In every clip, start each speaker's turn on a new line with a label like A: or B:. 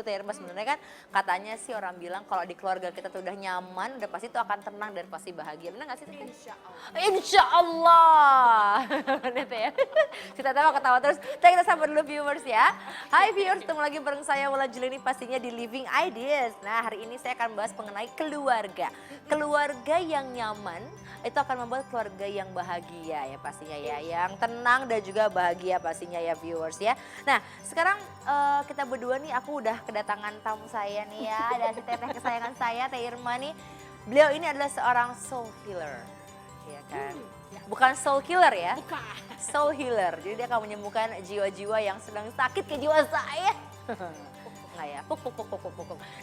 A: gitu Teh Irma. Sebenarnya kan katanya sih orang bilang kalau di keluarga kita tuh udah nyaman, udah pasti tuh akan tenang dan pasti bahagia. Benar gak sih Teh?
B: Insya Allah.
A: Insya Allah. Bener Teh ya. Si Teh mau ketawa terus. Teh kita sambut dulu viewers ya. Hai viewers, ketemu lagi bareng saya Wulan Julini pastinya di Living Ideas. Nah hari ini saya akan bahas mengenai keluarga. Keluarga yang nyaman itu akan membuat keluarga yang bahagia ya pastinya ya. Yang tenang dan juga bahagia pastinya ya viewers ya. Nah sekarang kita berdua nih aku udah kedatangan tamu saya nih ya. Ada si teteh kesayangan saya Teh Irma nih. Beliau ini adalah seorang soul healer. Ya kan? Bukan soul killer ya.
B: Bukan.
A: Soul healer. Jadi dia akan menyembuhkan jiwa-jiwa yang sedang sakit ke jiwa saya. Enggak ya, puk.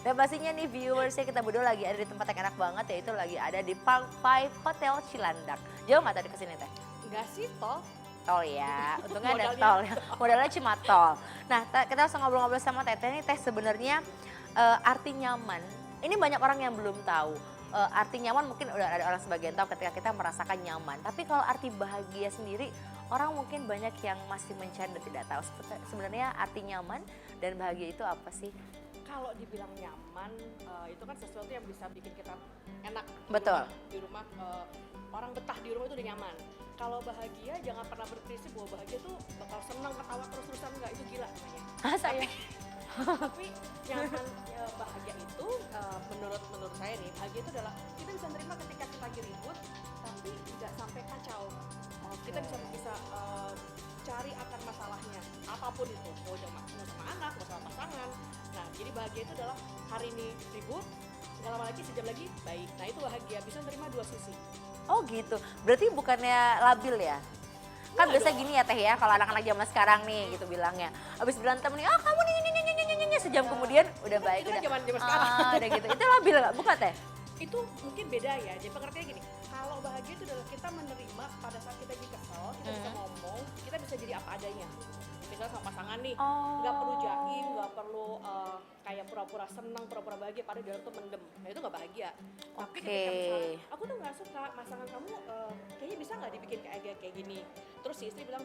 A: Dan pastinya nih viewersnya kita berdua lagi ada di tempat yang enak banget yaitu lagi ada di Park 5 Hotel Cilandak. Jauh nggak tadi kesini Teh?
B: Enggak sih toh.
A: Tol ya, untungnya ada
B: Modalnya
A: tol. Modalnya cuma tol. Nah kita langsung ngobrol-ngobrol sama Teteh nih. Teh sebenarnya arti nyaman, ini banyak orang yang belum tahu. Arti nyaman mungkin udah ada orang sebagian tahu ketika kita merasakan nyaman. Tapi kalau arti bahagia sendiri, orang mungkin banyak yang masih mencari dan tidak tahu. Sebenarnya arti nyaman dan bahagia itu apa sih?
B: Kalau dibilang nyaman, itu kan sesuatu yang bisa bikin kita enak.
A: Betul.
B: Di rumah, orang betah di rumah itu udah nyaman. Kalau bahagia, jangan pernah berprinsip bahwa bahagia tuh bakal senang, ketawa terus-terusan, enggak, itu gila namanya. Tapi nyaman, bahagia itu menurut saya nih, bahagia itu adalah kita bisa terima ketika kita lagi ribut, tapi tidak sampai kacau. Kita bisa cari akar masalahnya, apapun itu, mau sama anak, mau sama pasangan. Nah, jadi bahagia itu adalah hari ini ribut, nggak lama lagi, sejam lagi baik. Nah, itu bahagia, bisa menerima dua sisi.
A: Oh gitu, berarti bukannya labil ya? Kan biasa gini ya Teh ya, kalau anak-anak zaman sekarang nih gitu bilangnya. Abis berantem nih, oh kamu nih, sejam kemudian udah baik.
B: Itu kan
A: udah
B: zaman sekarang.
A: Udah gitu, itu labil nggak? Bukan Teh?
B: Itu mungkin beda ya, jadi pengertiannya gini, kalau bahagia itu adalah kita menerima pada saat kita lagi kesel, kita bisa ngomong, kita bisa jadi apa adanya. Misalnya sama pasangan nih, nggak perlu jaim, nggak perlu kayak pura-pura senang, pura-pura bahagia, padahal dalam tuh mendem. Nah itu nggak bahagia. Tapi ketika misalnya, aku tuh nggak suka pasangan kamu, kayaknya bisa nggak dibikin kayak gini. Terus si istri bilang,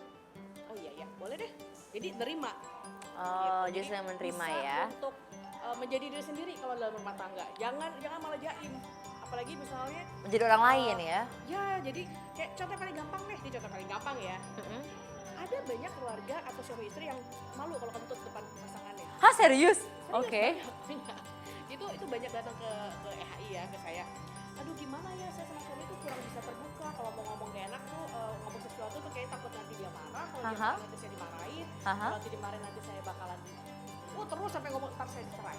B: oh iya boleh deh. Jadi nerima.
A: Oh,
B: gitu.
A: jadi saya menerima
B: bisa
A: ya.
B: Untuk menjadi diri sendiri kalau dalam rumah tangga. Jangan malah jaim. Apalagi misalnya
A: Menjadi orang lain ya?
B: ya, jadi kayak contoh paling gampang deh, ini contoh paling gampang ya. Ada banyak keluarga atau suami istri yang malu kalau kamu tuh depan pasangannya.
A: Hah serius?
B: Serius,
A: Oke.
B: banyak. Itu banyak datang ke EHI ya, ke saya. Aduh gimana ya, saya sama suami tuh kurang bisa terbuka, kalau mau ngomong gak enak tuh, ngomong sesuatu tuh kayak takut nanti dia marah, kalau dia marah nanti saya dimarahin, kalau nanti dimarahin nanti saya bakalan terus sampai ngomong ntar saya dicerai.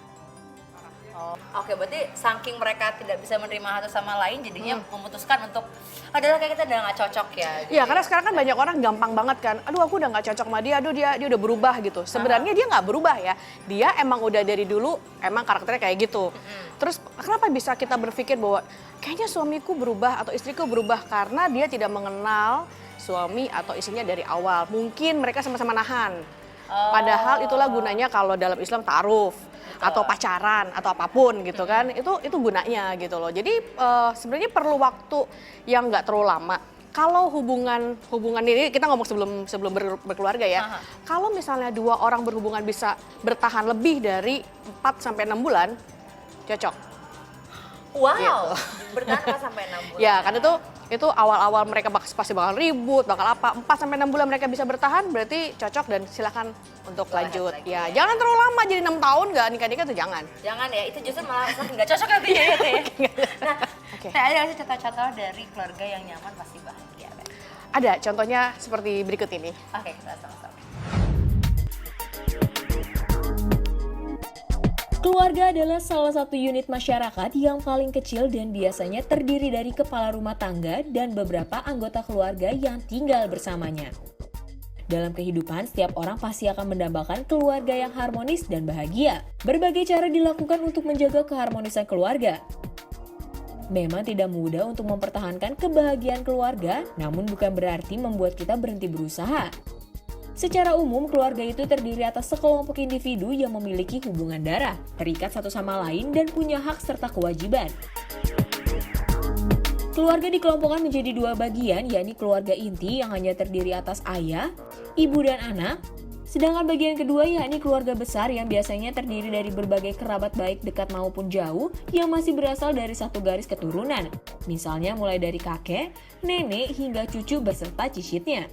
A: Oh, oke, berarti saking mereka tidak bisa menerima satu sama lain jadinya memutuskan untuk adalah kayak kita udah nggak cocok ya.
B: Iya, karena sekarang kan banyak orang gampang banget kan, aduh aku udah nggak cocok sama dia, aduh dia udah berubah gitu. Sebenarnya dia nggak berubah ya, dia emang udah dari dulu emang karakternya kayak gitu. Terus kenapa bisa kita berpikir bahwa kayaknya suamiku berubah atau istriku berubah karena dia tidak mengenal suami atau istrinya dari awal. Mungkin mereka sama-sama nahan. Padahal itulah gunanya kalau dalam Islam ta'aruf atau pacaran atau apapun gitu kan, itu gunanya gitu loh. Jadi sebenarnya perlu waktu yang nggak terlalu lama. Kalau hubungan ini kita ngomong sebelum berkeluarga ya. Kalau misalnya dua orang berhubungan bisa bertahan lebih dari 4 sampai 6 bulan, cocok.
A: Wow,
B: Gitu.
A: bertahan apa sampai 6 bulan?
B: Ya, kan itu awal-awal mereka pasti bakal ribut, bakal apa. 4 sampai 6 bulan mereka bisa bertahan, berarti cocok dan silakan untuk lanjut.
A: Lagi,
B: Ya, jangan terlalu lama, jadi 6 tahun nggak nikah-nikah tuh jangan.
A: Jangan ya, itu justru malah nggak cocok nantinya ya Teh. Nah,
B: Oke.
A: Teh ada nggak sih contoh-contoh dari keluarga yang nyaman pasti bahagia? Teh?
B: Ada contohnya seperti berikut ini.
A: Oke, kita sama-sama.
C: Keluarga adalah salah satu unit masyarakat yang paling kecil dan biasanya terdiri dari kepala rumah tangga dan beberapa anggota keluarga yang tinggal bersamanya. Dalam kehidupan, setiap orang pasti akan mendambakan keluarga yang harmonis dan bahagia. Berbagai cara dilakukan untuk menjaga keharmonisan keluarga. Memang tidak mudah untuk mempertahankan kebahagiaan keluarga, namun bukan berarti membuat kita berhenti berusaha. Secara umum, keluarga itu terdiri atas sekelompok individu yang memiliki hubungan darah, terikat satu sama lain dan punya hak serta kewajiban. Keluarga dikelompokkan menjadi 2 bagian, yakni keluarga inti yang hanya terdiri atas ayah, ibu dan anak, Sedangkan bagian kedua yakni keluarga besar yang biasanya terdiri dari berbagai kerabat baik dekat maupun jauh yang masih berasal dari satu garis keturunan. Misalnya mulai dari kakek, nenek hingga cucu beserta cicitnya.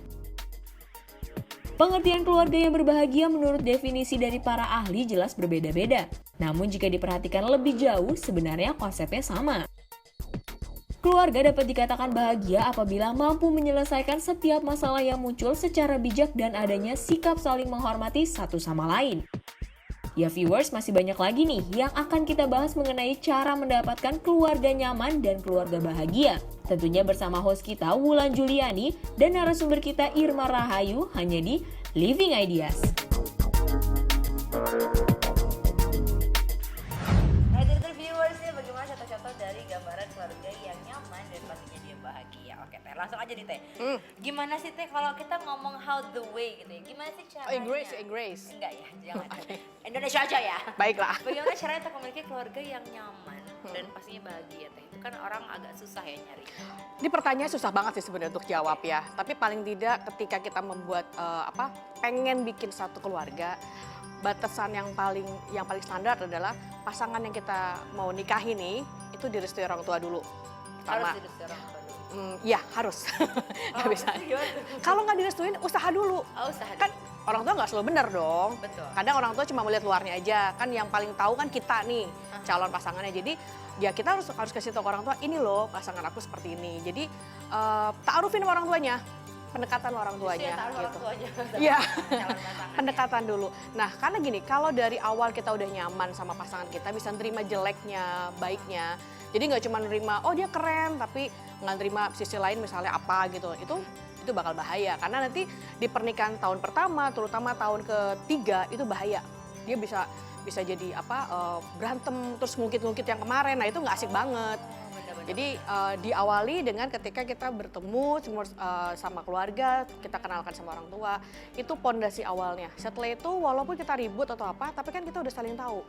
C: Pengertian keluarga yang berbahagia menurut definisi dari para ahli jelas berbeda-beda. Namun jika diperhatikan lebih jauh, sebenarnya konsepnya sama. Keluarga dapat dikatakan bahagia apabila mampu menyelesaikan setiap masalah yang muncul secara bijak dan adanya sikap saling menghormati satu sama lain. Ya viewers, masih banyak lagi nih yang akan kita bahas mengenai cara mendapatkan keluarga nyaman dan keluarga bahagia. Tentunya bersama host kita Wulan Juliani dan narasumber kita Irma Rahayu hanya di Living Ideas.
A: Dari gambaran keluarga yang nyaman dan pastinya dia bahagia. Oke Teh, langsung aja nih Teh. Gimana sih Teh kalau kita ngomong how the way gitu ya? Gimana sih caranya?
B: Inggris.
A: Enggak ya, jangan. Indonesia aja ya.
B: Baiklah.
A: Bagaimana caranya untuk memiliki keluarga yang nyaman dan pastinya bahagia Teh? Itu kan orang agak susah ya nyari.
B: Ini pertanyaan susah banget sih sebenarnya untuk jawab ya. Tapi paling tidak ketika kita membuat pengen bikin satu keluarga, batasan yang paling standar adalah pasangan yang kita mau nikahi nih itu direstui orang tua dulu.
A: Harus direstui orang tua dulu.
B: Iya harus. Nggak bisa. Kalau nggak direstuin usaha dulu.
A: Oh, usaha
B: Kan orang tua nggak selalu benar dong.
A: Betul.
B: Kadang orang tua cuma melihat luarnya aja. Kan yang paling tahu kan kita nih calon pasangannya. Jadi ya kita harus kasih tahu ke orang tua, ini loh pasangan aku seperti ini. Jadi ta'arufin sama orang tuanya. Pendekatan orang tuanya gitu. Iya. Pendekatan dulu. Nah, karena gini, kalau dari awal kita udah nyaman sama pasangan kita, bisa nerima jeleknya, baiknya. Jadi nggak cuma nerima, oh dia keren, tapi nggak nerima sisi lain misalnya apa gitu. Itu bakal bahaya karena nanti di pernikahan tahun pertama, terutama tahun ketiga itu bahaya. Dia bisa jadi berantem terus ngungkit-ngungkit yang kemarin. Nah, itu nggak asik banget. Jadi diawali dengan ketika kita bertemu sama keluarga, kita kenalkan sama orang tua, itu pondasi awalnya. Setelah itu walaupun kita ribut atau apa, tapi kan kita udah saling tahu.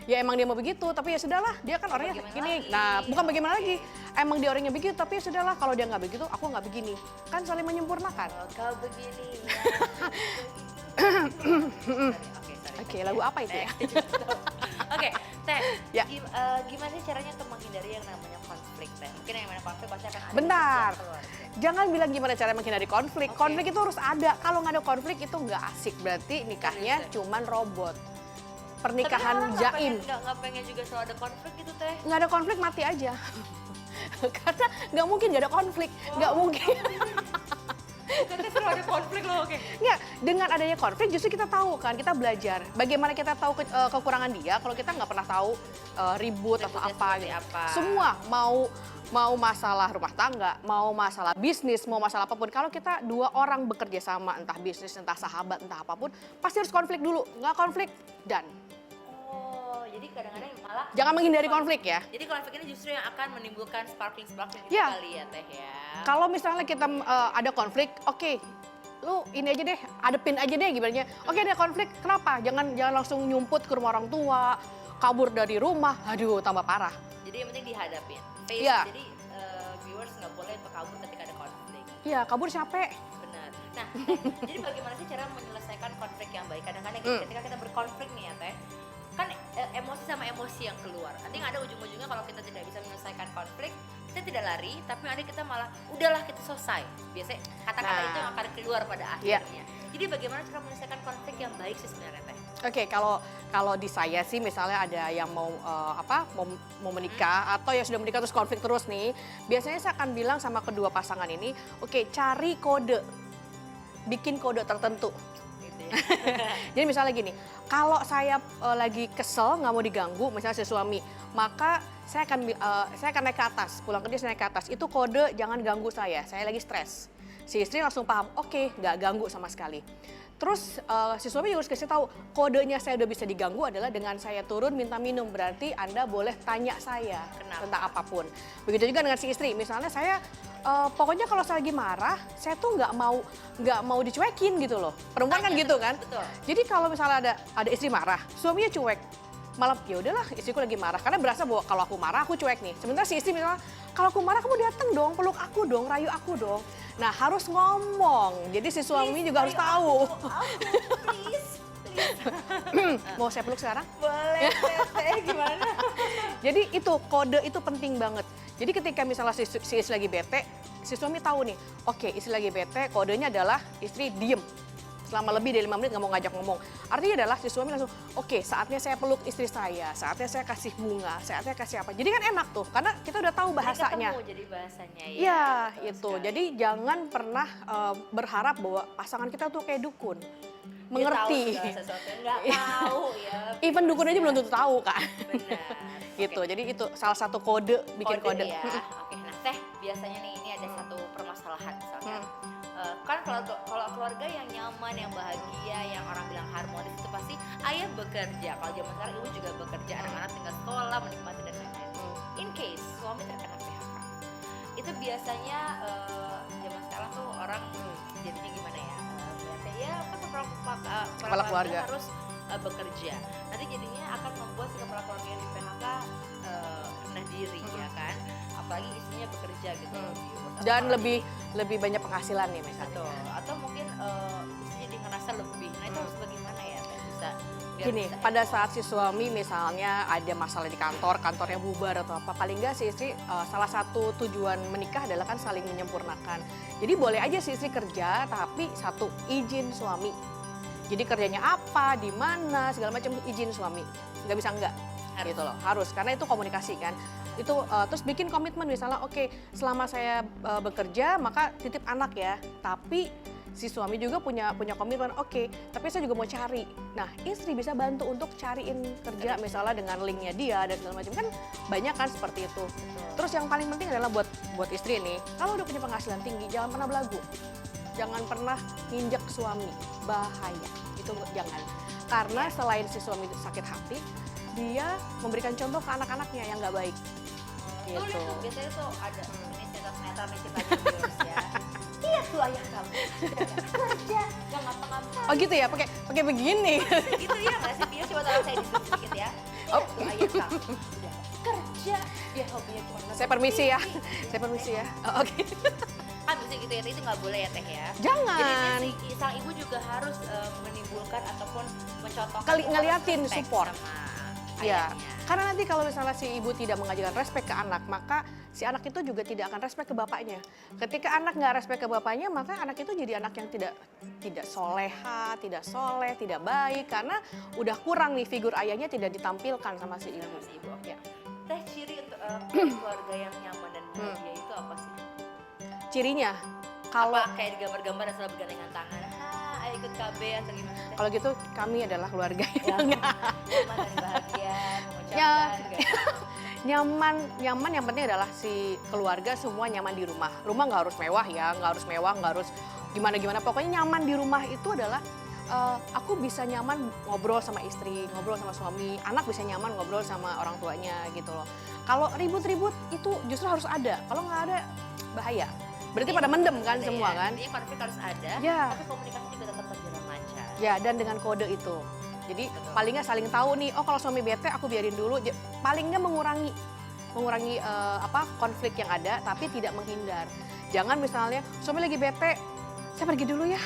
B: Ya emang dia mau begitu, tapi ya sudahlah, dia kan orangnya gini. Nah bukan bagaimana lagi, emang dia orangnya begitu, tapi ya sudahlah kalau dia nggak begitu, aku nggak begini. Kan saling menyempurnakan.
A: Kau begini
B: Oke, lagu apa itu ya?
A: Oke, Teh,
B: Ya.
A: gimana sih caranya untuk menghindari yang namanya konflik, Teh? Mungkin yang namanya konflik pasti akan ada
B: Bentar.
A: di setiap keluarga.
B: Jangan bilang gimana cara menghindari konflik. Konflik itu harus ada. Kalau nggak ada konflik itu nggak asik. Berarti nikahnya cuman robot. Pernikahan
A: Tapi orang
B: jaim.
A: nggak pengen juga selalu ada konflik gitu, Teh.
B: Nggak ada konflik mati aja. Karena nggak mungkin nggak ada konflik. Nggak mungkin.
A: Tapi selalu ada konflik loh, oke.
B: Nggak, dengan adanya konflik justru kita tahu kan, kita belajar. Bagaimana kita tahu kekurangan dia kalau kita nggak pernah tahu ribut atau
A: Ributnya
B: apa
A: seperti
B: gitu.
A: apa.
B: Semua mau masalah rumah tangga, mau masalah bisnis, mau masalah apapun. Kalau kita dua orang bekerja sama, entah bisnis, entah sahabat, entah apapun, pasti harus konflik dulu. Nggak konflik, dan
A: Oh, jadi kadang-kadang malah
B: jangan menghindari konflik ya.
A: Jadi konflik ini justru yang akan menimbulkan sparkling itu
B: Iya.
A: kali ya, Teh ya.
B: Kalau misalnya kita ada konflik, oke, lu ini aja deh, adepin aja deh gimana. Oke, ada konflik, kenapa? Jangan langsung nyumput ke rumah orang tua, kabur dari rumah, aduh tambah parah.
A: Jadi yang penting dihadapin. Face,
B: Iya.
A: Jadi viewers nggak boleh untuk kabur ketika ada konflik.
B: Iya, kabur capek.
A: Benar. Nah, jadi bagaimana sih cara menyelesaikan konflik yang baik? Kadang-kadang ketika kita berkonflik nih ya, Teh, kan emosi sama emosi yang keluar. Nanti nggak ada ujung-ujungnya kalau kita tidak bisa menyelesaikan konflik, kita tidak lari, tapi nanti kita malah udahlah kita selesai. Biasanya kata-kata itu yang akan keluar pada akhirnya. Jadi bagaimana cara menyelesaikan konflik yang baik sih sebenarnya, Teh?
B: Oke, kalau di saya sih misalnya ada yang mau menikah atau yang sudah menikah terus konflik terus nih, biasanya saya akan bilang sama kedua pasangan ini, oke, cari kode, bikin kode tertentu.
A: Gitu ya.
B: Jadi misalnya gini, kalau saya lagi kesel nggak mau diganggu, misalnya si suami, maka saya akan naik ke atas, pulang kerja saya naik ke atas. Itu kode jangan ganggu saya lagi stres. Si istri langsung paham, oke, nggak ganggu sama sekali. Terus si suami juga harus kasih tahu, kodenya saya udah bisa diganggu adalah dengan saya turun minta minum, berarti Anda boleh tanya saya tentang apapun. Begitu juga dengan si istri, misalnya saya pokoknya kalau saya lagi marah, saya tuh nggak mau dicuekin gitu loh. Perempuan kan gitu kan.
A: Betul.
B: Jadi kalau misalnya ada istri marah, suaminya cuek, malah ya udahlah istriku lagi marah karena berasa bahwa kalau aku marah aku cuek nih. Sementara si istri misalnya kalau aku marah kamu datang dong, peluk aku dong, rayu aku dong. Nah harus ngomong. Jadi si suami juga harus tahu.
A: Please
B: Mau saya peluk sekarang?
A: Boleh, Teteh, gimana?
B: Jadi itu kode itu penting banget. Jadi ketika misalnya si istri lagi bete, si suami tahu nih, oke istri lagi bete, kodenya adalah istri diem. Selama lebih dari 5 menit nggak mau ngajak ngomong. Artinya adalah si suami langsung, oke saatnya saya peluk istri saya, saatnya saya kasih bunga, saatnya kasih apa. Jadi kan enak tuh, karena kita udah tahu bahasanya.
A: Jadi bahasanya ya.
B: Iya,
A: betul
B: itu.
A: sekali.
B: Jadi jangan pernah berharap bahwa pasangan kita tuh kayak dukun.
A: Dia
B: Mengerti.
A: tahu segala sesuatu yang nggak tahu ya.
B: Even dukun aja belum tentu tahu kan.
A: Benar.
B: Gitu.
A: Oke.
B: Jadi itu salah satu kode bikin kode.
A: Ya. Oke, nah Teh, biasanya nih ini ada satu permasalahan misalkan. Kan kalau keluarga yang nyaman, yang bahagia, yang orang bilang harmonis itu pasti ayah bekerja. Kalau zaman sekarang ibu juga bekerja, anak-anak tinggal sekolah, menikmati dan lain-lain. In case suami terkena PHK, itu biasanya zaman sekarang tuh orang jadinya gimana ya? Biasanya ya kan kepala keluarga harus bekerja. Nanti jadinya akan membuat si kepala keluarga yang di PHK rendah diri ya kan. Apalagi istrinya bekerja gitu.
B: Dan lebih banyak penghasilan nih misalnya.
A: Betul. Atau mungkin istri jadi ngerasa lebih. Nah itu harus bagaimana ya Teh? Bisa biar
B: Gini,
A: bisa
B: pada saat si suami misalnya ada masalah di kantor, kantornya bubar atau apa, paling nggak si istri salah satu tujuan menikah adalah kan saling menyempurnakan. Jadi boleh aja si istri kerja, tapi satu izin suami. Jadi kerjanya apa, di mana, segala macam izin suami. Nggak bisa enggak.
A: Harus.
B: Gitu loh, harus karena itu komunikasi kan. Itu terus bikin komitmen misalnya oke, selama saya bekerja maka titip anak ya. Tapi si suami juga punya komitmen, oke, tapi saya juga mau cari. Nah, istri bisa bantu untuk cariin kerja misalnya dengan linknya dia dan segala macam kan banyak kan seperti itu. Terus yang paling penting adalah buat istri nih, kalau udah punya penghasilan tinggi jangan pernah belagu. Jangan pernah nginjek suami, bahaya. Itu jangan. Karena selain si suami sakit hati, dia memberikan contoh ke anak-anaknya yang nggak baik.
A: Tuh lihat tuh, biasanya tuh ada ini sinetron nih kita viewers ya. Iya tuh ayah kamu kerja, nggak ngapa-ngapain.
B: Oh gitu ya, pakai begini.
A: Gitu ya nggak sih Pio? Coba tolong saya sedikit ya. Iya tuh ayah kamu udah kerja, dia hobinya cuma nonton
B: Saya permisi ya.
A: TV.
B: Saya permisi ya. Oh, oke.
A: Kan bisa gitu ya, itu nggak boleh ya Teh ya.
B: Jangan.
A: Jadi si sang ibu juga harus menimbulkan ataupun mencontohkan
B: Ngeliatin
A: respect
B: support.
A: sama
B: Ya,
A: ayahnya.
B: karena nanti kalau misalnya si ibu tidak mengajarkan respect ke anak, maka si anak itu juga tidak akan respect ke bapaknya. Ketika anak nggak respect ke bapaknya, maka anak itu jadi anak yang tidak soleha, tidak soleh, tidak baik, karena udah kurang nih figur ayahnya tidak ditampilkan sama si ibu.
A: Sama si ibu.
B: Ya.
A: Teh, ciri untuk keluarga yang nyaman dan bahagia itu apa sih?
B: Cirinya, kalau
A: Apa kayak di gambar-gambar dan selalu bergandengan tangan? Ayo ikut KB atau gimana? Teh?
B: kalau gitu kami adalah keluarga yang
A: Nyaman dan bahagia, mengucapkan
B: Ya.
A: gitu.
B: nyaman yang penting adalah si keluarga semua nyaman di rumah. Rumah nggak harus mewah ya, nggak harus mewah, nggak harus gimana-gimana. Pokoknya nyaman di rumah itu adalah aku bisa nyaman ngobrol sama istri, ngobrol sama suami, anak bisa nyaman ngobrol sama orang tuanya gitu loh. Kalau ribut-ribut itu justru harus ada. Kalau nggak ada bahaya. Berarti pada mendem kan
A: Ada
B: semua
A: ya.
B: kan?
A: Jadi konflik harus ada,
B: Ya.
A: tapi komunikasi juga tetap berjalan lancar.
B: Ya, dan dengan kode itu. Jadi
A: Betul.
B: paling nggak saling tahu nih, oh kalau suami bete aku biarin dulu. Paling nggak mengurangi konflik yang ada, tapi tidak menghindar. Jangan misalnya suami lagi bete, saya pergi dulu ya,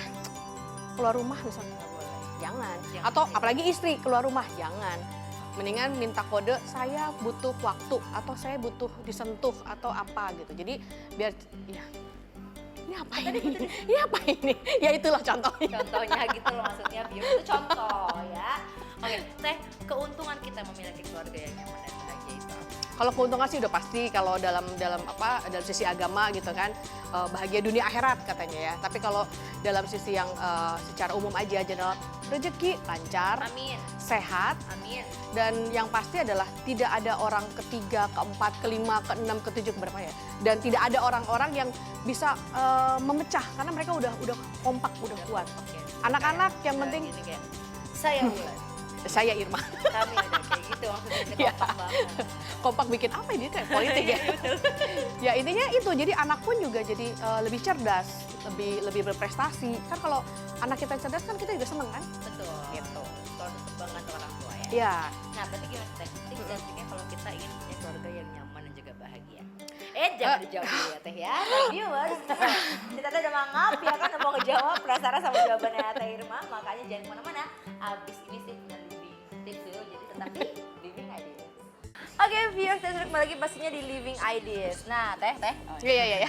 B: keluar rumah misalnya.
A: Nggak boleh.
B: Jangan.
A: Jangan
B: Atau
A: sih.
B: apalagi istri keluar rumah, jangan. Mendingan minta kode, saya butuh waktu, atau saya butuh disentuh, atau apa gitu. Jadi biar, ya, ini apa ini? Ini apa ini? Ya itulah contohnya.
A: Contohnya gitu loh maksudnya, biar itu contoh ya. Oke, Teh, keuntungan kita memiliki keluarga yang nyaman dan bahagia itu apa?
B: Kalau keuntungan sih udah pasti kalau dalam sisi agama gitu kan, bahagia dunia akhirat katanya ya. Tapi kalau dalam sisi yang secara umum aja adalah rezeki lancar,
A: Amin,
B: sehat,
A: amin.
B: dan yang pasti adalah tidak ada orang ketiga, keempat, kelima, keenam, ketujuh, keberapa ya. Dan tidak ada orang-orang yang bisa memecah karena mereka udah kompak, udah kuat.
A: Oke.
B: Anak-anak
A: Kayak
B: yang
A: udah
B: penting
A: gini kayak, saya Wulan,
B: saya Irma.
A: kami ada kayak gitu maksudnya ini
B: Iya.
A: kompak banget.
B: Kompak bikin apa ini kayak politik ya. Ya intinya itu, jadi anak pun juga jadi lebih cerdas, lebih berprestasi. Kan kalau anak kita cerdas kan kita juga seneng kan?
A: Betul.
B: Gitu.
A: Kalau untuk bangga untuk orang tua ya.
B: Iya.
A: Nah, berarti gimana Teh? Tips dan triknya kalau kita ingin punya keluarga yang nyaman dan juga bahagia. Jangan dijawab dulu ya Teh ya. Nah, viewers, kita udah mangap ya kan mau ngejawab, penasaran sama jawabannya Teh Irma, makanya jangan kemana-mana. Abis ini sih benar living di Living Ideas. Oke, viewers, kita kembali lagi pastinya di Living Ideas. Nah, Teh. Oh,
B: Iya.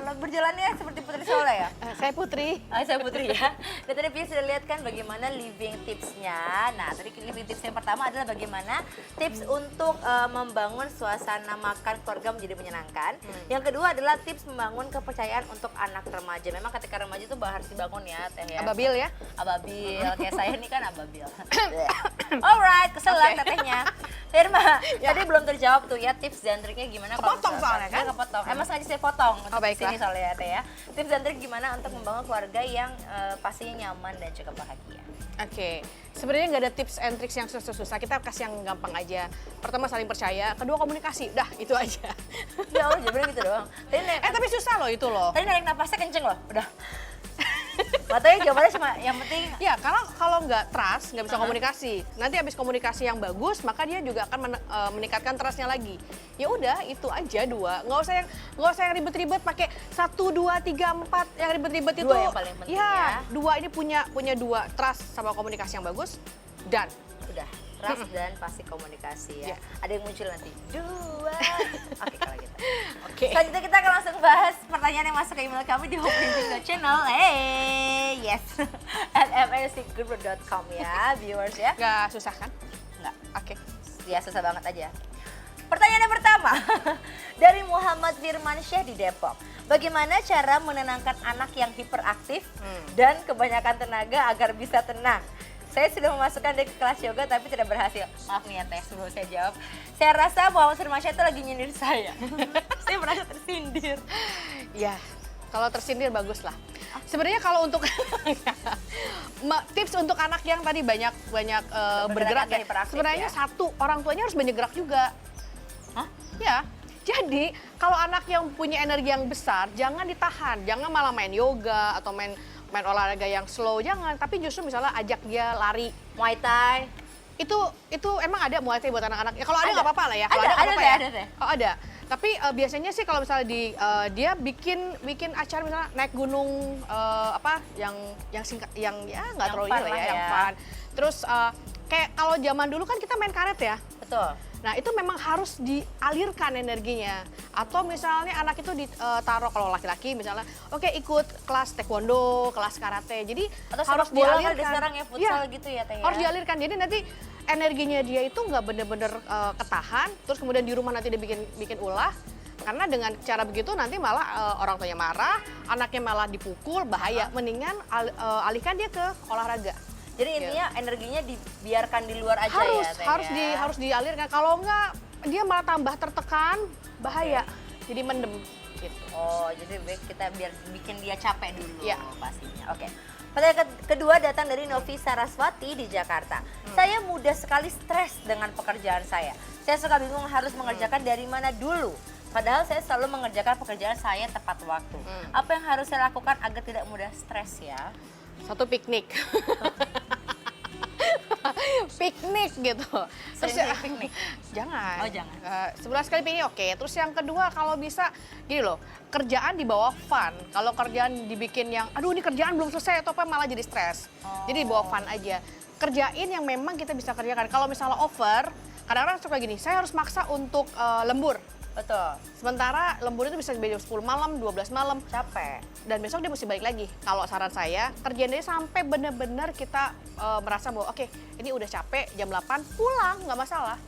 A: berjalannya seperti Putri Soleh ya?
B: Saya Putri.
A: Saya Putri ya. Dan tadi Pia sudah lihat kan bagaimana living tipsnya. Nah, tadi living tips yang pertama adalah bagaimana tips untuk membangun suasana makan keluarga menjadi menyenangkan. Yang kedua adalah tips membangun kepercayaan untuk anak remaja. Memang ketika remaja itu harus dibangun ya, Teh ya.
B: Ababil ya.
A: Ababil. Kayak saya ini kan ababil. Alright, kesel lah tetehnya. Firma, tadi belum terjawab tuh ya tips dan triknya gimana kalau
B: Kepotong soalnya kan?
A: Kepotong. Emang sengaja saya potong untuk
B: baiklah.
A: sini soalnya ya, Teh ya. Tips dan trik gimana untuk membangun keluarga yang pastinya nyaman dan juga bahagia.
B: Oke, sebenarnya nggak ada tips and tricks yang susah-susah. Kita kasih yang gampang aja. Pertama saling percaya, kedua komunikasi. Udah, itu aja.
A: Ya Allah, jawabannya gitu doang.
B: Tapi susah loh itu loh.
A: Tadi narik napasnya kenceng loh, udah. Matanya jawabannya cuma yang penting
B: Ya, kalau nggak trust, nggak bisa komunikasi. Nanti habis komunikasi yang bagus, maka dia juga akan meningkatkan trustnya lagi. Ya udah, itu aja dua. Nggak usah yang ribet-ribet pakai 1, 2, 3, 4 yang ribet-ribet itu.
A: Dua yang paling penting ya.
B: Dua ini punya dua, trust sama komunikasi yang bagus dan
A: udah trust dan pasti komunikasi ya. Ada yang muncul nanti dua. Oke kalau gitu.
B: Oke.
A: Selanjutnya kita akan langsung bahas pertanyaan yang masuk ke email kami di homeprinting.channel. Hey, yes. @mscgroup.com ya, viewers ya.
B: nggak susah kan?
A: Enggak,
B: Oke.
A: ya susah banget aja. Pertanyaan yang pertama dari Muhammad Firman Syekh di Depok. Bagaimana cara menenangkan anak yang hiperaktif dan kebanyakan tenaga agar bisa tenang? Saya sudah memasukkan dia ke kelas yoga tapi tidak berhasil. Maaf nih ya Teh, sebelum saya jawab. Saya rasa Muhammad Firman Syekh itu lagi nyindir saya. Saya merasa tersindir.
B: Ya, kalau tersindir bagus lah. Sebenarnya kalau untuk tips untuk anak yang tadi banyak bergerak
A: atau
B: ya,
A: hiperaktif
B: sebenarnya
A: ya?
B: satu, orang tuanya harus banyak gerak juga.
A: Hah?
B: Ya, jadi kalau anak yang punya energi yang besar, jangan ditahan, jangan malah main yoga atau main olahraga yang slow, jangan. Tapi justru misalnya ajak dia lari.
A: Muay Thai.
B: Itu emang ada Muay Thai buat anak-anak. Ya, kalau ada nggak apa-apa lah ya. Kalau
A: Ada,
B: nggak apa-apa ya.
A: ada deh.
B: Oh ada. Tapi biasanya sih kalau misalnya dia bikin acara misalnya naik gunung yang singkat, yang ya nggak
A: Yang
B: terlalu
A: fun
B: ini lah
A: lah
B: ya, yang
A: ya.
B: fun. Terus kayak kalau zaman dulu kan kita main karet ya.
A: Betul.
B: Nah itu memang harus dialirkan energinya. Atau misalnya anak itu ditaruh kalau laki-laki misalnya, oke ikut kelas taekwondo, kelas karate. Jadi
A: Atau
B: harus
A: sepak bola kan
B: dialirkan.
A: ada sekarang ya, futsal gitu ya Teh ya.
B: Harus dialirkan. Jadi nanti energinya dia itu nggak bener-bener ketahan. Terus kemudian di rumah nanti dia bikin ulah. Karena dengan cara begitu nanti malah orang tuanya marah, anaknya malah dipukul, bahaya. Mendingan alihkan dia ke olahraga.
A: Jadi intinya energinya dibiarkan di luar aja
B: Harus
A: ya Teh ya.
B: harus dialirkan. Kalau enggak dia malah tambah tertekan, bahaya. Jadi mendem gitu.
A: Oh, jadi baik kita biar bikin dia capek dulu
B: Iya.
A: pastinya. Oke. Pertanyaan kedua datang dari Novi Saraswati di Jakarta. Saya mudah sekali stres dengan pekerjaan saya. Saya suka bingung harus mengerjakan dari mana dulu. Padahal saya selalu mengerjakan pekerjaan saya tepat waktu. Apa yang harus saya lakukan agar tidak mudah stres ya?
B: Satu piknik. Piknik gitu. Terus
A: Sering piknik?
B: Jangan.
A: Oh, jangan.
B: Sebulan sekali piknik oke. Terus yang kedua kalau bisa gini loh, kerjaan dibawa fun. Kalau kerjaan dibikin yang aduh ini kerjaan belum selesai atau apa malah jadi stres. Jadi dibawa fun aja. Kerjain yang memang kita bisa kerjakan. Kalau misalnya over, kadang-kadang suka gini, saya harus maksa untuk lembur.
A: Betul.
B: Sementara lembur itu bisa jam 10 malam, 12 malam.
A: Capek.
B: Dan besok dia mesti balik lagi. Kalau saran saya, kerjain dia sampai benar-benar kita merasa bahwa oke, ini udah capek, jam 8 pulang, nggak masalah.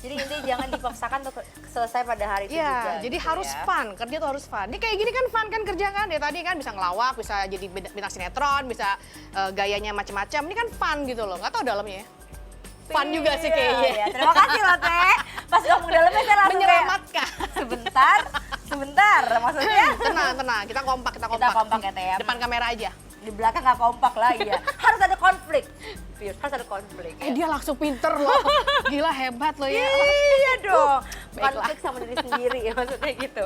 A: Jadi intinya jangan dipaksakan untuk selesai pada hari itu juga.
B: Iya, jadi
A: gitu
B: harus
A: ya.
B: fun, kerja tuh harus fun. Ini kayak gini kan fun kan kerja kan, ya tadi kan bisa ngelawak, bisa jadi bintang sinetron, bisa gayanya macam-macam. Ini kan fun gitu loh, nggak tahu dalamnya ya. Fun juga sih kayaknya.
A: Iya, terima kasih loh Teh. Pas ngomong dalamnya saya langsung
B: Menyelamatkan.
A: kayak, sebentar, maksudnya.
B: Tenang, kita kompak.
A: Kita kompak ya Teh ya.
B: Depan kamera aja.
A: Di belakang nggak kompak lah, iya. Harus ada konflik. Harus ada konflik.
B: Dia langsung pinter loh. Gila hebat loh ya.
A: Iya dong.
B: Baiklah.
A: Konflik sama diri sendiri ya maksudnya gitu.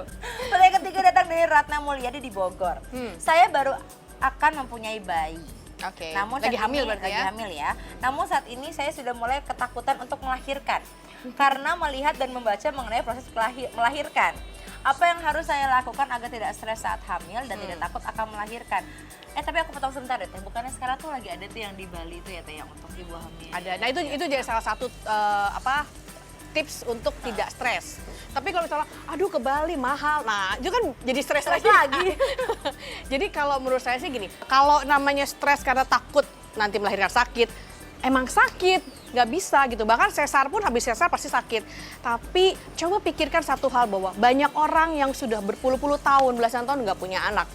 A: Pertanyaan ketiga datang dari Ratna Mulyadi di Bogor. Saya baru akan mempunyai bayi.
B: Oke.
A: Namun
B: Lagi
A: saat
B: hamil
A: ini,
B: berarti
A: lagi
B: ya?
A: hamil ya. Namun saat ini saya sudah mulai ketakutan untuk melahirkan karena melihat dan membaca mengenai proses melahirkan. Apa yang harus saya lakukan agar tidak stres saat hamil dan tidak takut akan melahirkan? Tapi aku potong sebentar deh Teh. Bukannya sekarang tuh lagi ada tuh yang di Bali tuh ya Teh, yang untuk ibu hamil.
B: Ada. Nah itu jadi salah satu tips untuk tidak stres. Tapi kalau misalnya, aduh ke Bali mahal, nah itu kan jadi stres lagi. Jadi kalau menurut saya sih gini, kalau namanya stres karena takut nanti melahirkan sakit, emang sakit, nggak bisa gitu. Bahkan sesar pun habis sesar pasti sakit. Tapi coba pikirkan satu hal bahwa banyak orang yang sudah berpuluh-puluh tahun, belasan tahun nggak punya anak.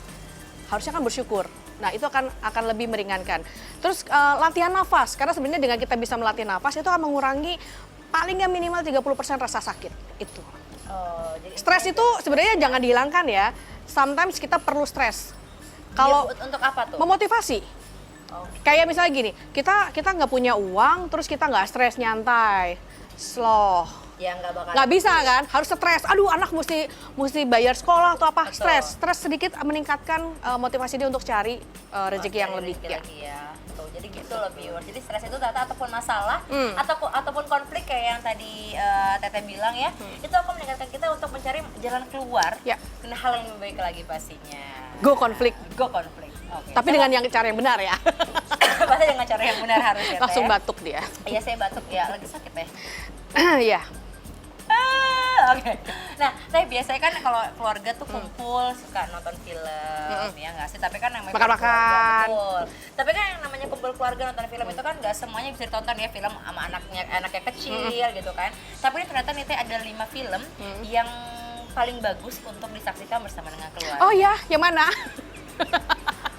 B: Harusnya kan bersyukur. Nah itu akan lebih meringankan. Terus latihan nafas, karena sebenarnya dengan kita bisa melatih nafas itu akan mengurangi paling nggak minimal 30% rasa sakit itu.
A: Jadi
B: Stres itu sebenarnya jangan dihilangkan ya. Sometimes kita perlu stres. Kalau
A: untuk apa tuh?
B: memotivasi. Kayak misalnya gini, kita nggak punya uang, terus kita nggak stres nyantai, slow.
A: Ya nggak bakal.
B: Nggak bisa kan? Harus stres. Aduh anak mesti bayar sekolah atau apa?
A: Betul.
B: Stres sedikit meningkatkan motivasi dia untuk cari rezeki yang lebih.
A: Rezeki
B: Ya.
A: lagi ya. Tuh, jadi gitu loh viewers. Jadi stres itu ternyata ataupun masalah ataupun konflik kayak yang tadi Teteh bilang ya, itu akan meningkatkan kita untuk mencari jalan keluar
B: Ya.
A: dengan hal yang lebih baik lagi pastinya.
B: Go konflik.
A: Go konflik. Oke.
B: Tapi dengan cara yang benar ya.
A: pasti dengan cara yang benar harus ya.
B: Langsung
A: Teh.
B: batuk dia.
A: Iya saya batuk ya, lagi sakit Teh.
B: Iya.
A: Oke. Nah, Teh biasanya kan kalau keluarga tuh kumpul suka nonton film, ya nggak sih? Tapi kan namanya
B: Makan-makan.
A: keluarga, betul. Tapi kan yang namanya kumpul keluarga nonton film itu kan nggak semuanya bisa ditonton ya, film sama anaknya kecil gitu kan. Tapi ini ternyata nih Teh ada 5 film yang paling bagus untuk disaksikan bersama dengan keluarga.
B: Oh ya, yang mana?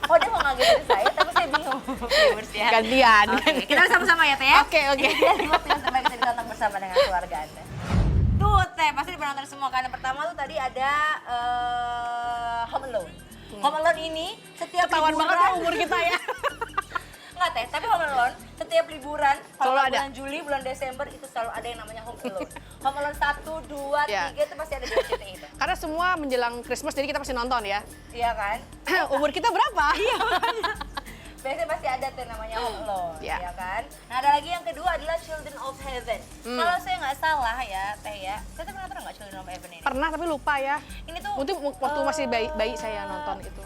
A: Oh dia mau ngagetin saya, tapi saya bingung. Viewers ya.
B: Gantian.
A: Oke, kita sama-sama ya Teh ya.
B: Oke.
A: Ini 5 film terbaik bisa ditonton bersama dengan keluarga Anda. Tuh Teh, pasti udah nonton semua kan. Yang pertama tuh tadi ada Home Alone. Home Alone ini setiap
B: Ketahuan banget ya umur kita ya.
A: Enggak Teh, tapi Home Alone setiap liburan kalau
B: Selalu ada.
A: bulan Juli, bulan Desember itu selalu ada yang namanya Home Alone. Home Alone 1, 2, 3
B: Ya.
A: itu pasti ada di RCTI itu.
B: Karena semua menjelang Christmas jadi kita pasti nonton ya.
A: Iya kan?
B: Umur kita berapa? Iya.
A: Biasanya pasti ada tuh namanya Home Alone,
B: Ya.
A: ya kan? Nah ada lagi yang kedua adalah Children of Heaven. Kalau saya nggak salah ya Teh ya, Teh pernah nggak Children of Heaven ini?
B: Pernah tapi lupa ya.
A: Ini tuh
B: Mungkin waktu masih bayi saya nonton itu.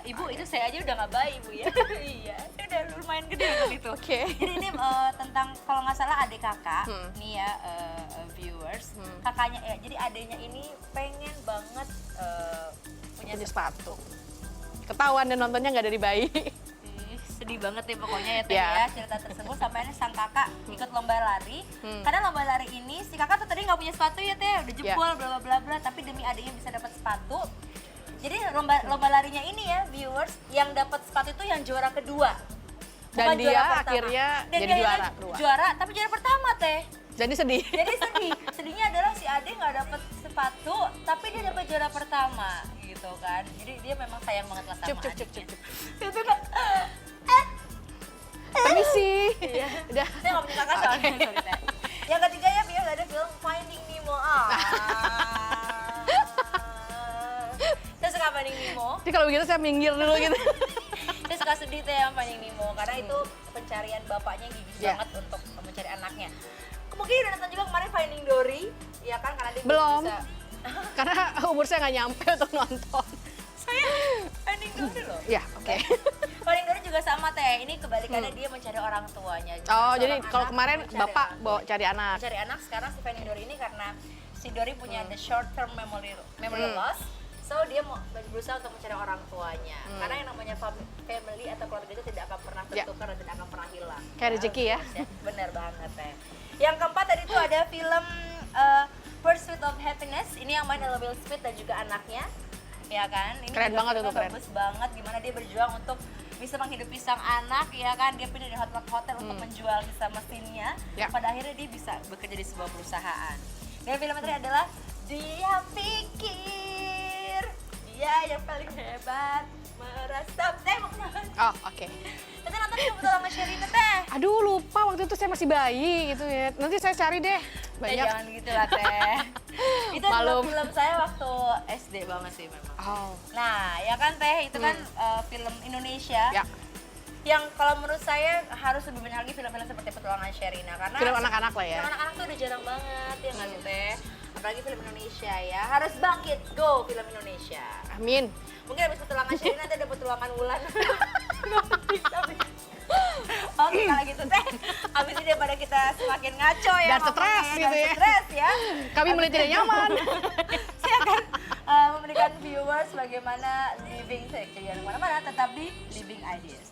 A: Ibu itu saya aja udah nggak bayi Ibu ya. Iya, udah lumayan gede kan itu.
B: Oke.
A: Jadi ini tentang kalau nggak salah adik kakak, nih ya viewers, kakaknya ya. Jadi adiknya ini pengen banget punya
B: Punya sepatu. Ketahuan dan nontonnya nggak dari bayi.
A: sedih banget ya pokoknya ya Teh
B: Ya.
A: ya cerita tersebut sampai akhirnya sang kakak ikut lomba lari. Karena lomba lari ini si kakak tuh tadi nggak punya sepatu ya Teh, udah jebol bla bla bla bla, tapi demi adiknya bisa dapat sepatu. Jadi lomba larinya ini ya viewers, yang dapat sepatu itu yang juara kedua.
B: Dan
A: Bukan
B: dia
A: juara pertama.
B: akhirnya
A: Dan
B: jadi
A: dia
B: juara
A: akhirnya
B: kedua.
A: Juara, tapi juara pertama Teh.
B: Jadi sedih.
A: Jadi sedih. Sedihnya adalah si Ade nggak dapet sepatu, tapi dia dapet juara pertama gitu kan. Jadi dia memang sayang banget lah sama
B: Cup.
A: adiknya. Itu kan.
B: Permisi.
A: Iya.
B: Udah.
A: Saya nggak punya kakak soalnya. Sorry, Teh. Yang ketiga ya biar ada film Finding Nemo. Saya suka Finding Nemo.
B: Jadi kalau begitu saya minggir dulu gitu.
A: Saya suka sedih Teh sama Finding Nemo karena itu pencarian bapaknya gigih
B: Ya.
A: banget untuk mencari anaknya. Mungkin udah nonton juga kemarin Finding Dory, ya kan karena dia
B: Belum.
A: bisa.
B: Karena umur saya nggak nyampe untuk nonton.
A: Saya Finding Dory loh.
B: Ya, oke.
A: Finding Dory juga sama Teh. Ini kebalikannya dia mencari orang tuanya.
B: Oh, jadi
A: Seorang
B: kalau
A: anak
B: kemarin
A: mencari
B: bapak
A: orang
B: bawa
A: tuanya.
B: cari anak.
A: Mencari anak, sekarang si Finding Dory ini karena si Dory punya the short term memory loss. So dia mau berusaha untuk mencari orang tuanya. Karena yang namanya family atau keluarga itu tidak akan pernah
B: Ya.
A: tertukar dan tidak akan pernah hilang.
B: Kayak rezeki ya.
A: Bener banget Teh. Yang keempat tadi tuh ada film Pursuit of Happiness. Ini yang main adalah Will Smith dan juga anaknya. Ya kan? Ini
B: Keren
A: juga
B: banget itu,
A: filmnya
B: keren.
A: bagus banget gimana dia berjuang untuk bisa menghidupi sang anak, ya kan? Dia pindah dari hotel ke hotel untuk menjual sisa mesinnya.
B: Ya.
A: Pada akhirnya dia bisa bekerja di sebuah perusahaan. Dan film tadi adalah Dia Pikir Dia yang paling hebat merasa. Teh mau kenal?
B: Oh, oke.
A: Tete nonton juga betul sama Sherina Teh.
B: Aduh, lupa waktu itu saya masih bayi gitu ya. Nanti saya cari deh. Banyak.
A: Jangan gitu lah Teh. Itu adalah
B: Malum.
A: film saya waktu SD banget sih memang.
B: Oh.
A: Nah, ya kan Teh, itu kan film Indonesia.
B: Ya.
A: Yang kalau menurut saya harus lebih banyak lagi film-film seperti Petualangan Sherina karena
B: Film anak-anak lah ya.
A: film anak-anak tuh udah jarang banget ya nggak sih Teh? apalagi film Indonesia ya. Harus bangkit, go film Indonesia.
B: Amin.
A: Mungkin habis petualangan Sherina nanti ada petualangan Wulan. Oke kalau gitu teh, abis ini daripada kita semakin ngaco ya.
B: Dan stres
A: ngomongnya,
B: gitu
A: dan
B: ya.
A: Stres ya.
B: Kami mulai tidak nyaman.
A: Saya akan memberikan viewers bagaimana living, saya jangan kemana-mana, tetap di Living Ideas.